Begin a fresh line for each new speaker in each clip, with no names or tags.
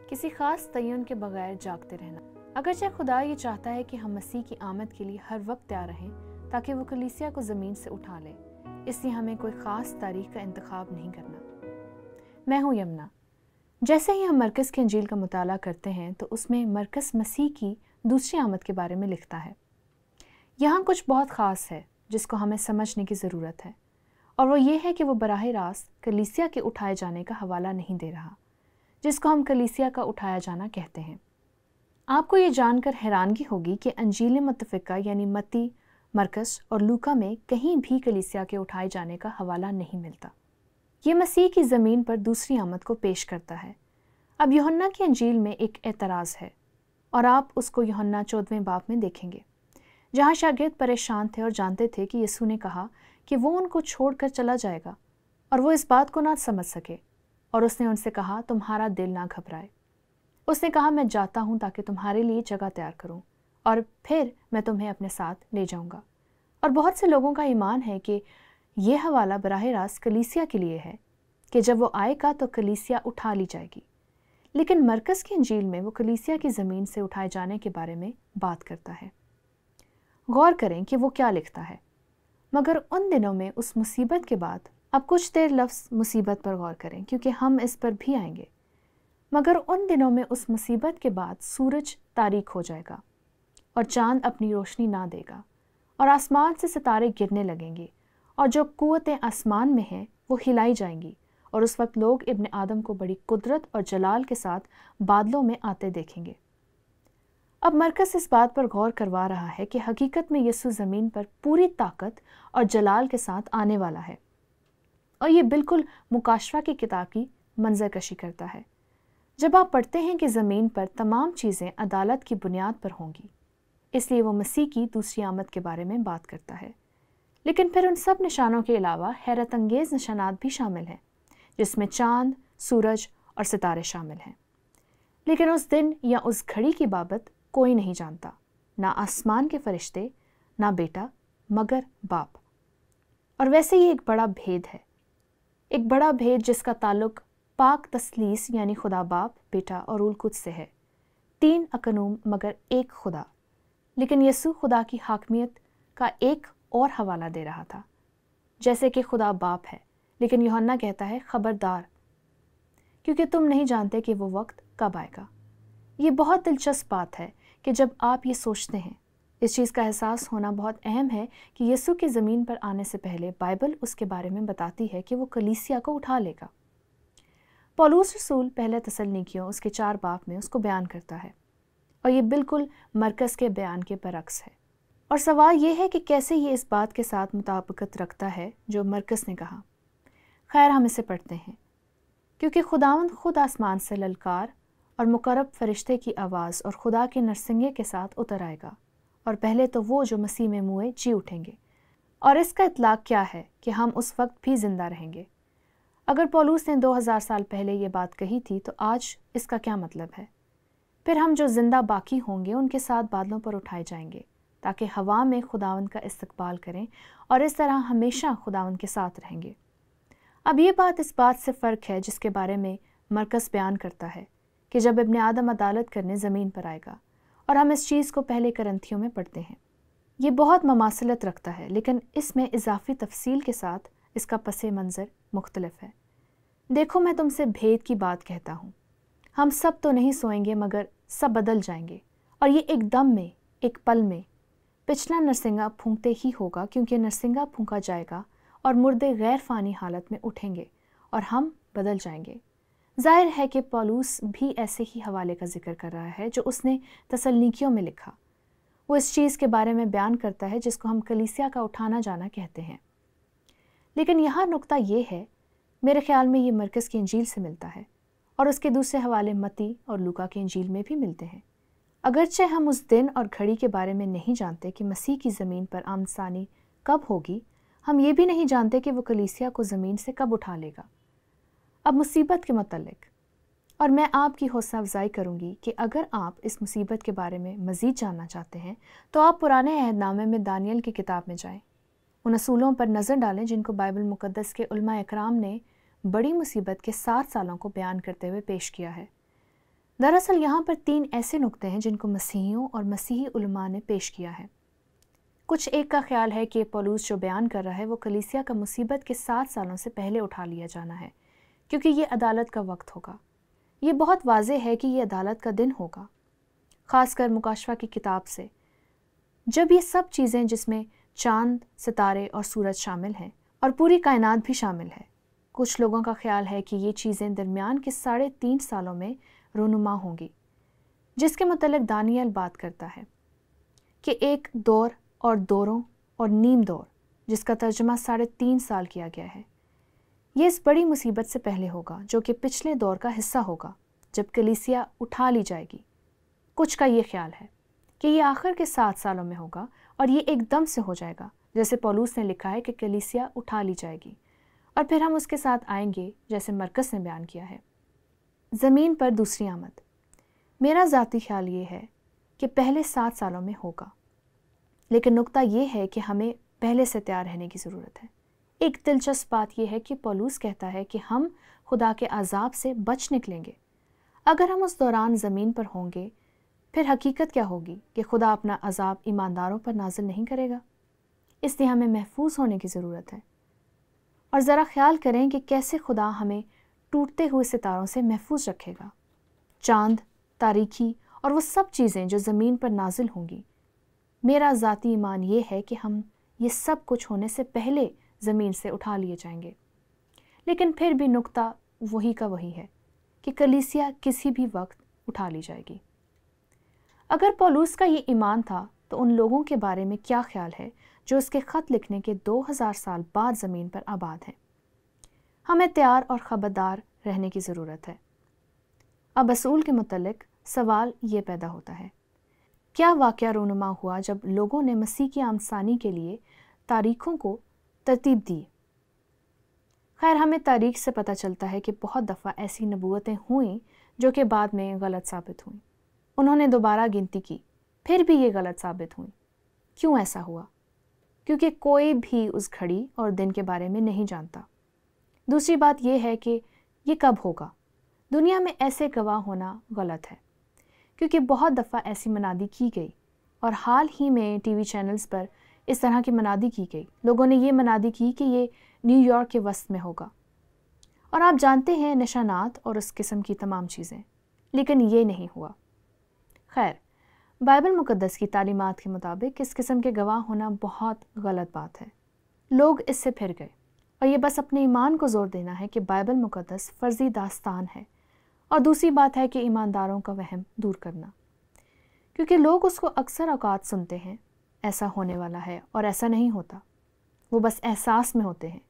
کسی خاص تعین کے بغیر جاگتے رہنا۔ اگرچہ خدا یہ چاہتا ہے کہ ہم مسیح کی آمد کے لیے ہر وقت تیار رہیں تاکہ وہ کلیسیا کو زمین سے اٹھا لے، اس لیے ہمیں کوئی خاص تاریخ کا انتخاب نہیں کرنا۔ میں ہوں یمنا۔ جیسے ہی ہم مرکز کی انجیل کا مطالعہ کرتے ہیں تو اس میں مرکز مسیح کی دوسری آمد کے بارے میں لکھتا ہے۔ یہاں کچھ بہت خاص ہے جس کو ہمیں سمجھنے کی ضرورت ہے، اور وہ یہ ہے کہ وہ براہ راست کلیسیا کے اٹھائے جانے کا حوالہ نہیں دے رہا، جس کو ہم کلیسیا کا اٹھایا جانا کہتے ہیں۔ آپ کو یہ جان کر حیرانگی ہوگی کہ انجیل متفقہ یعنی متی، مرکز اور لوکا میں کہیں بھی کلیسیا کے اٹھائے جانے کا حوالہ نہیں ملتا۔ یہ مسیح کی زمین پر دوسری آمد کو پیش کرتا ہے۔ اب یوحنا کی انجیل میں ایک اعتراض ہے، اور آپ اس کو یوحنا 14 باب میں دیکھیں گے، جہاں شاگرد پریشان تھے اور جانتے تھے کہ یسوع نے کہا کہ وہ ان کو چھوڑ کر چلا جائے گا، اور وہ اس بات کو نہ سمجھ سکے، اور اس نے ان سے کہا تمہارا دل نہ گھبرائے۔ اس نے کہا میں جاتا ہوں تاکہ تمہارے لیے جگہ تیار کروں، اور پھر میں تمہیں اپنے ساتھ لے جاؤں گا۔ اور بہت سے لوگوں کا ایمان ہے کہ یہ حوالہ براہ راست کلیسیا کے لیے ہے کہ جب وہ آئے گا تو کلیسیا اٹھا لی جائے گی، لیکن مرکز کی انجیل میں وہ کلیسیا کی زمین سے اٹھائے جانے کے بارے میں بات کرتا ہے۔ غور کریں کہ وہ کیا لکھتا ہے۔ مگر ان دنوں میں اس مصیبت کے بعد، اب کچھ دیر لفظ مصیبت پر غور کریں کیونکہ ہم اس پر بھی آئیں گے۔ مگر ان دنوں میں اس مصیبت کے بعد سورج تاریک ہو جائے گا اور چاند اپنی روشنی نہ دے گا، اور آسمان سے ستارے گرنے لگیں گے، اور جو قوتیں آسمان میں ہیں وہ ہلائی جائیں گی، اور اس وقت لوگ ابن آدم کو بڑی قدرت اور جلال کے ساتھ بادلوں میں آتے دیکھیں گے۔ اب مرکز اس بات پر غور کروا رہا ہے کہ حقیقت میں یسوع زمین پر پوری طاقت اور جلال کے ساتھ آنے والا ہے، اور یہ بالکل مکاشفہ کی کتاب کی منظر کشی کرتا ہے۔ جب آپ پڑھتے ہیں کہ زمین پر تمام چیزیں عدالت کی بنیاد پر ہوں گی، اس لیے وہ مسیح کی دوسری آمد کے بارے میں بات کرتا ہے۔ لیکن پھر ان سب نشانوں کے علاوہ حیرت انگیز نشانات بھی شامل ہیں، جس میں چاند، سورج اور ستارے شامل ہیں۔ لیکن اس دن یا اس گھڑی کی بابت کوئی نہیں جانتا، نہ آسمان کے فرشتے، نہ بیٹا، مگر باپ۔ اور ویسے یہ ایک بڑا بھید ہے، ایک بڑا بھید جس کا تعلق پاک تثلیث یعنی خدا باپ، بیٹا اور روح القدس سے ہے، تین اقنوم مگر ایک خدا۔ لیکن یسوع خدا کی حاکمیت کا ایک اور حوالہ دے رہا تھا، جیسے کہ خدا باپ ہے، لیکن یوحنا کہتا ہے خبردار، کیونکہ تم نہیں جانتے کہ وہ وقت کب آئے گا۔ یہ بہت دلچسپ بات ہے کہ جب آپ یہ سوچتے ہیں، اس چیز کا احساس ہونا بہت اہم ہے کہ یسوع کی زمین پر آنے سے پہلے بائبل اس کے بارے میں بتاتی ہے کہ وہ کلیسیا کو اٹھا لے گا۔ پولس رسول پہلے تسلنیکیوں اس کے 4 باب میں اس کو بیان کرتا ہے، اور یہ بالکل مرکز کے بیان کے برعکس ہے۔ اور سوال یہ ہے کہ کیسے یہ اس بات کے ساتھ مطابقت رکھتا ہے جو مرکز نے کہا۔ خیر، ہم اسے پڑھتے ہیں۔ کیونکہ خداوند خود آسمان سے للکار اور مقرب فرشتے کی آواز اور خدا کے نرسنگے کے ساتھ اتر آئے گا، اور پہلے تو وہ جو مسیح میں موئے جی اٹھیں گے۔ اور اس کا اطلاق کیا ہے کہ ہم اس وقت بھی زندہ رہیں گے۔ اگر پولس نے 2000 سال پہلے یہ بات کہی تھی تو آج اس کا کیا مطلب ہے؟ پھر ہم جو زندہ باقی ہوں گے ان کے ساتھ بادلوں پر اٹھائے جائیں گے تاکہ ہوا میں خداوند کا استقبال کریں، اور اس طرح ہمیشہ خداوند کے ساتھ رہیں گے۔ اب یہ بات اس بات سے فرق ہے جس کے بارے میں مرکز بیان کرتا ہے کہ جب ابن آدم عدالت کرنے زمین پر آئے گا، اور ہم اس چیز کو پہلے کرنتھیوں میں پڑھتے ہیں۔ یہ بہت مماثلت رکھتا ہے، لیکن اس میں اضافی تفصیل کے ساتھ اس کا پس منظر مختلف ہے۔ دیکھو، میں تم سے بھید کی بات کہتا ہوں، ہم سب تو نہیں سوئیں گے مگر سب بدل جائیں گے، اور یہ ایک دم میں، ایک پل میں، پچھلا نرسنگا پھونکتے ہی ہوگا، کیونکہ نرسنگا پھونکا جائے گا اور مردے غیر فانی حالت میں اٹھیں گے اور ہم بدل جائیں گے۔ ظاہر ہے کہ پولس بھی ایسے ہی حوالے کا ذکر کر رہا ہے جو اس نے تسلنیکیوں میں لکھا۔ وہ اس چیز کے بارے میں بیان کرتا ہے جس کو ہم کلیسیا کا اٹھانا جانا کہتے ہیں۔ لیکن یہاں نقطہ یہ ہے، میرے خیال میں یہ مرکز کی انجیل سے ملتا ہے، اور اس کے دوسرے حوالے متی اور لوکا کی انجیل میں بھی ملتے ہیں۔ اگرچہ ہم اس دن اور گھڑی کے بارے میں نہیں جانتے کہ مسیح کی زمین پر آمد ثانی کب ہوگی، ہم یہ بھی نہیں جانتے کہ وہ کلیسیا کو زمین سے کب اٹھا لے گا۔ اب مصیبت کے متعلق، اور میں آپ کی حوصلہ افزائی کروں گی کہ اگر آپ اس مصیبت کے بارے میں مزید جاننا چاہتے ہیں تو آپ پرانے عہد نامے میں دانیل کی کتاب میں جائیں، ان اصولوں پر نظر ڈالیں جن کو بائبل مقدس کے علماء اکرام نے بڑی مصیبت کے 7 سالوں کو بیان کرتے ہوئے پیش کیا ہے۔ دراصل یہاں پر 3 ایسے نقطے ہیں جن کو مسیحیوں اور مسیحی علماء نے پیش کیا ہے۔ کچھ ایک کا خیال ہے کہ پولس جو بیان کر رہا ہے وہ کلیسیا کا مصیبت کے 7 سالوں سے پہلے اٹھا لیا جانا ہے، کیونکہ یہ عدالت کا وقت ہوگا۔ یہ بہت واضح ہے کہ یہ عدالت کا دن ہوگا، خاص کر مکاشفہ کی کتاب سے، جب یہ سب چیزیں جس میں چاند، ستارے اور سورج شامل ہیں اور پوری کائنات بھی شامل ہے۔ کچھ لوگوں کا خیال ہے کہ یہ چیزیں درمیان کے 3.5 سالوں میں رونما ہوں گی، جس کے متعلق دانیال بات کرتا ہے کہ ایک دور اور دوروں اور نیم دور، جس کا ترجمہ 3.5 سال کیا گیا ہے، یہ اس بڑی مصیبت سے پہلے ہوگا جو کہ پچھلے دور کا حصہ ہوگا جب کلیسیا اٹھا لی جائے گی۔ کچھ کا یہ خیال ہے کہ یہ آخر کے 7 سالوں میں ہوگا اور یہ ایک دم سے ہو جائے گا، جیسے پولس نے لکھا ہے کہ کلیسیا اٹھا لی جائے گی اور پھر ہم اس کے ساتھ آئیں گے، جیسے مرکز نے بیان کیا ہے۔ زمین پر دوسری آمد، میرا ذاتی خیال یہ ہے کہ پہلے 7 سالوں میں ہوگا، لیکن نقطہ یہ ہے کہ ہمیں پہلے سے تیار رہنے کی ضرورت ہے۔ ایک دلچسپ بات یہ ہے کہ پولس کہتا ہے کہ ہم خدا کے عذاب سے بچ نکلیں گے۔ اگر ہم اس دوران زمین پر ہوں گے، پھر حقیقت کیا ہوگی کہ خدا اپنا عذاب ایمانداروں پر نازل نہیں کرے گا۔ اس لیے ہمیں محفوظ ہونے کی ضرورت ہے۔ اور ذرا خیال کریں کہ کیسے خدا ہمیں ٹوٹتے ہوئے ستاروں سے محفوظ رکھے گا، چاند، تاریکی اور وہ سب چیزیں جو زمین پر نازل ہوں گی۔ میرا ذاتی ایمان یہ ہے کہ ہم یہ سب کچھ ہونے سے پہلے زمین سے اٹھا لیے جائیں گے، لیکن پھر بھی نقطہ وہی کا وہی ہے کہ کلیسیا کسی بھی وقت اٹھا لی جائے گی۔ اگر پولس کا یہ ایمان تھا تو ان لوگوں کے بارے میں کیا خیال ہے جو اس کے خط لکھنے کے 2000 سال بعد زمین پر آباد ہیں؟ ہمیں تیار اور خبردار رہنے کی ضرورت ہے۔ اب اصول کے متعلق سوال یہ پیدا ہوتا ہے، کیا واقعہ رونما ہوا جب لوگوں نے مسیح کی آمدسانی کے لیے تاریخوں کو ترتیب دی؟ خیر، ہمیں تاریخ سے پتہ چلتا ہے کہ بہت دفعہ ایسی نبوتیں ہوئیں جو کہ بعد میں غلط ثابت ہوئیں۔ انہوں نے دوبارہ گنتی کی، پھر بھی یہ غلط ثابت ہوئیں۔ کیوں ایسا ہوا؟ کیونکہ کوئی بھی اس گھڑی اور دن کے بارے میں نہیں جانتا۔ دوسری بات یہ ہے کہ یہ کب ہوگا؟ دنیا میں ایسے گواہ ہونا غلط ہے، کیونکہ بہت دفعہ ایسی منادی کی گئی، اور حال ہی میں ٹی وی چینلز پر اس طرح کی منادی کی گئی۔ لوگوں نے یہ منادی کی کہ یہ نیو یارک کے وسط میں ہوگا، اور آپ جانتے ہیں نشانات اور اس قسم کی تمام چیزیں، لیکن یہ نہیں ہوا۔ خیر، بائبل مقدس کی تعلیمات کے مطابق اس قسم کے گواہ ہونا بہت غلط بات ہے۔ لوگ اس سے پھر گئے، اور یہ بس اپنے ایمان کو زور دینا ہے کہ بائبل مقدس فرضی داستان ہے، اور دوسری بات ہے کہ ایمانداروں کا وہم دور کرنا، کیونکہ لوگ اس کو اکثر اوقات سنتے ہیں ایسا ہونے والا ہے اور ایسا نہیں ہوتا۔ وہ بس احساس میں ہوتے ہیں،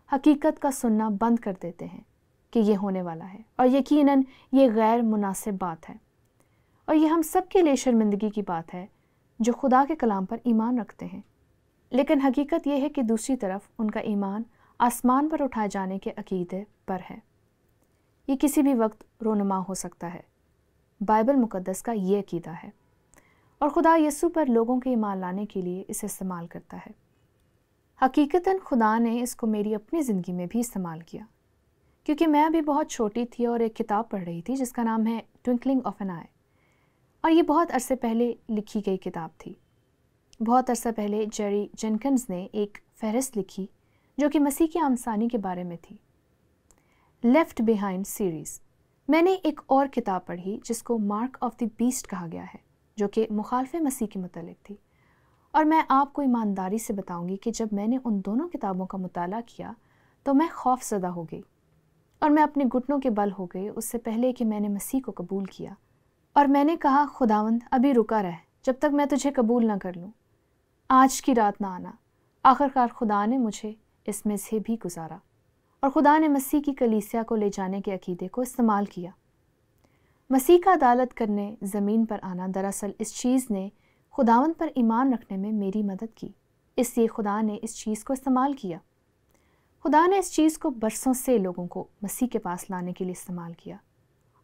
حقیقت کا سننا بند کر دیتے ہیں کہ یہ ہونے والا ہے، اور یقیناً یہ غیر مناسب بات ہے، اور یہ ہم سب کے لیے شرمندگی کی بات ہے جو خدا کے کلام پر ایمان رکھتے ہیں۔ لیکن حقیقت یہ ہے کہ دوسری طرف ان کا ایمان آسمان پر اٹھائے جانے کے عقیدے پر ہے۔ یہ کسی بھی وقت رونما ہو سکتا ہے۔ بائبل مقدس کا یہ عقیدہ ہے، اور خدا یسوع پر لوگوں کے ایمان لانے کے لیے اسے استعمال کرتا ہے۔ حقیقتاً خدا نے اس کو میری اپنی زندگی میں بھی استعمال کیا، کیونکہ میں ابھی بہت چھوٹی تھی اور ایک کتاب پڑھ رہی تھی جس کا نام ہے ٹوئنکلنگ آف این آئی، اور یہ بہت عرصے پہلے لکھی گئی کتاب تھی۔ بہت عرصہ پہلے جیری جینکنز نے ایک فہرست لکھی جو کہ مسیح کی آمدسانی کے بارے میں تھی، لیفٹ بیہائنڈ سیریز۔ میں نے ایک اور کتاب پڑھی جس کو مارک آف دی بیسٹ کہا گیا ہے، جو کہ مخالف مسیح کے متعلق تھی، اور میں آپ کو ایمانداری سے بتاؤں گی کہ جب میں نے ان دونوں کتابوں کا مطالعہ کیا تو میں خوف زدہ ہو گئی، اور میں اپنے گھٹنوں کے بل ہو گئی اس سے پہلے کہ میں نے مسیح کو قبول کیا، اور میں نے کہا خداوند ابھی رکا رہ جب تک میں تجھے قبول نہ کر لوں، آج کی رات نہ آنا۔ آخرکار خدا نے مجھے اس میں سے بھی گزارا، اور خدا نے مسیح کی کلیسیا کو لے جانے کے عقیدے کو استعمال کیا۔ مسیح کا عدالت کرنے زمین پر آنا، دراصل اس چیز نے خداوند پر ایمان رکھنے میں میری مدد کی، اس لیے خدا نے اس چیز کو استعمال کیا۔ خدا نے اس چیز کو برسوں سے لوگوں کو مسیح کے پاس لانے کے لیے استعمال کیا،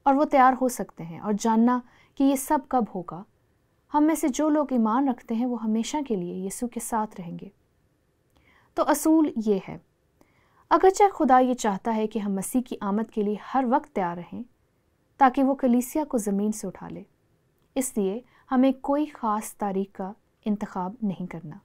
اور وہ تیار ہو سکتے ہیں اور جاننا کہ یہ سب کب ہوگا۔ ہم میں سے جو لوگ ایمان رکھتے ہیں وہ ہمیشہ کے لیے یسوع کے ساتھ رہیں گے۔ تو اصول یہ ہے، اگرچہ خدا یہ چاہتا ہے کہ ہم مسیح کی آمد کے لیے ہر وقت تیار رہیں، تاکہ وہ کلیسیا کو زمین سے اٹھا لے۔ اس لیے ہمیں کوئی خاص تاریخ کا انتخاب نہیں کرنا۔